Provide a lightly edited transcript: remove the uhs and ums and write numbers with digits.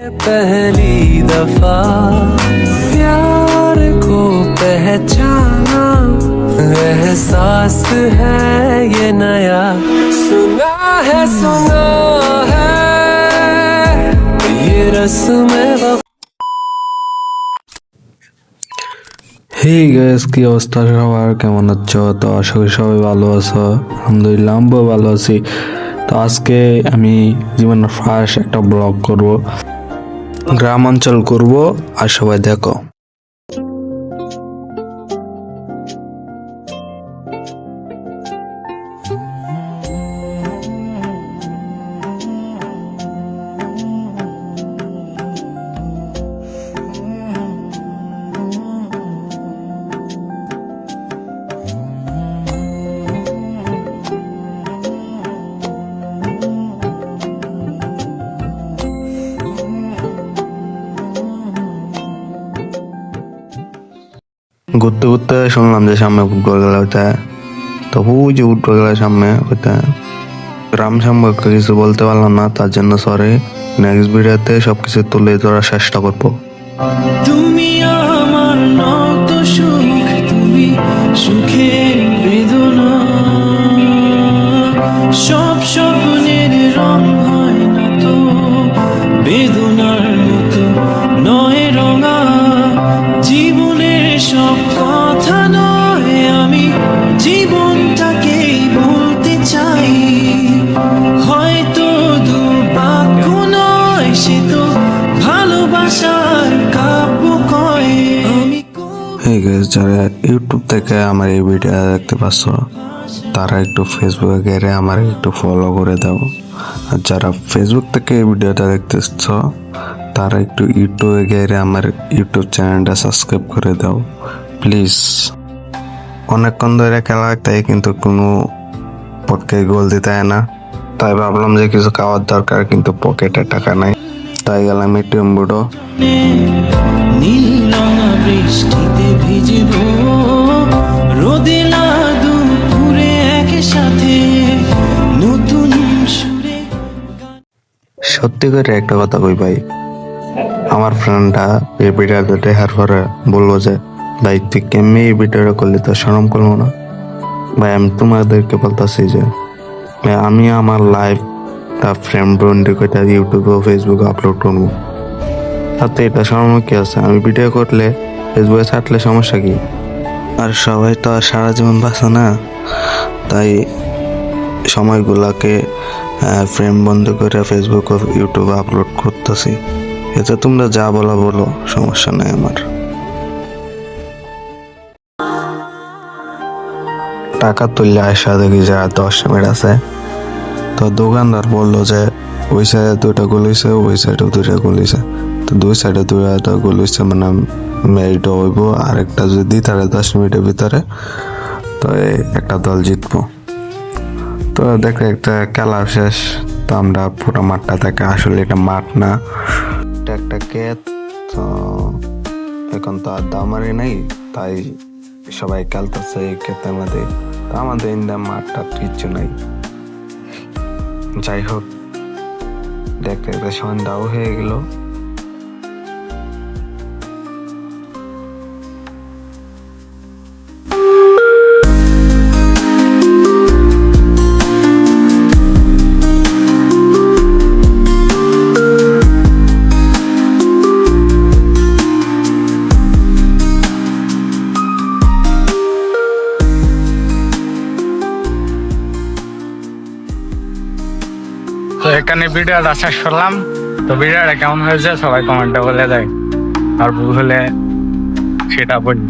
पहली दफा प्यार को पहचाना एहसास है ये नया सुना है ये रस्म হেই গাইস, কি অবস্থা সবার? কেমন আছো? তো আশা করি সবাই ভালো আছো। আলহামদুলিল্লাহ আমিও ভালো আছি। তো আজকে আমি জীবনের ফার্স্ট একটা ব্লগ করব, গ্রাম অঞ্চল করব, আর সবাই দেখো। ঘুরতে ঘুরতে শুনলাম যে সামনে ফুটবল খেলা হইতে, তো ওই যে ফুটবল খেলার সামনে হইতে গ্রাম সম্পর্কে কিছু বলতে পারলাম না, তার জন্য সরি। নেক্সট ভিডিওতে সবকিছু তুলে ধরার চেষ্টা করবো। তুমি আমার নত সুখ, তুমি সুখের বেদনা, সব স্বপ্নের রং হয় না তো বেদনার মতো নয় রঙা, জীবনের সব কথা নয়, আমি জীবনটাকেই বলতে চাই, হয়তো দু বাক্য নয়, সে তো ভালোবাসার কাব্য কয়। আমি এই গাইস, যারা ইউটিউব থেকে আমার এই ভিডিও দেখতে পাচ্ছ, তারা একটু ফেসবুকে গিয়ে আমার একটু ফলো করে দাও। আর যারা ফেসবুক থেকে এই ভিডিওটা দেখতেছ, তারা একটু ইউটিউবে গিয়ে আমার ইউটিউব চ্যানেলটা সাবস্ক্রাইব করে দাও প্লিজ। অনেকক্ষণ ধরে খেলা তাই কিন্তু কোনো পক্ষে গোল দিতে হয় না, তাই ভাবলাম যে কিছু খাওয়ার দরকার, কিন্তু পকেটে টাকা নাই, তাই গেলাম এটিএম বুড়ো। নীল রঙা বৃষ্টিতে ভিজব, রোদে না দুপুরে একসাথে নতুন সুরে। সত্যি করে একটা কথা কই ভাই, আমার ফ্রেন্ডটা এই ভিডিওটা দেখার পরে বললো যে ভাই তুই কেমনি এই ভিডিওটা করলি, তো শরম করলো না? ভাই আমি তোমাদেরকে বলতেছি যে ভাই আমি আমার লাইফটা ফ্রেন্ড বন্ডি করে ইউটিউবে ও ফেসবুকে আপলোড করবো, তাতে এটা শরম কি আছে? আমি ভিডিও করলে ফেসবুকে ছাড়লে সমস্যা কি? আর সবাই তো আর সারা জীবন বাঁচে না, তাই সময়গুলাকে ফ্রেম বন্ধ করে ফেসবুক ও ইউটিউবে আপলোড করতেছি। এতে তোমরা যা বলো, সমস্যা নেই আমার। টাকা তুললে আসা দেখি যে 10 মিনিট আছে, তো দোকানদার বললো যে ওই সাইডে 2টা গোল হয়েছে, ওই সাইডেও 2টা গোল হয়েছে, তো দুই সাইডে 2টা গোল হয়েছে, মানে এইটা হইব। আরেকটা যদি দিই তাহলে 10 মিনিটের ভিতরে তো একটা দল জিতবো। তো দেখে একটা খেলা শেষ, তো আমরা পুরো মাঠটা থেকে, আসলে এটা মাঠ না, এটা একটা ক্ষেত। তো এখন তো আর দামারি নাই, তাই সবাই খেলতেছে এই ক্ষেতের মধ্যে, তো আমাদের ইন্দা মাঠটা কিচ্ছু নাই। যাই হোক, দেখতে দেখতে সন্ধ্যাও হয়ে গেল। তো এখানে ভিডিওটা শেষ করলাম। তো ভিডিওটা কেমন হয়েছে সবাই কমেন্টে বলে দেয়, আর ভুল হলে সেটা বলি।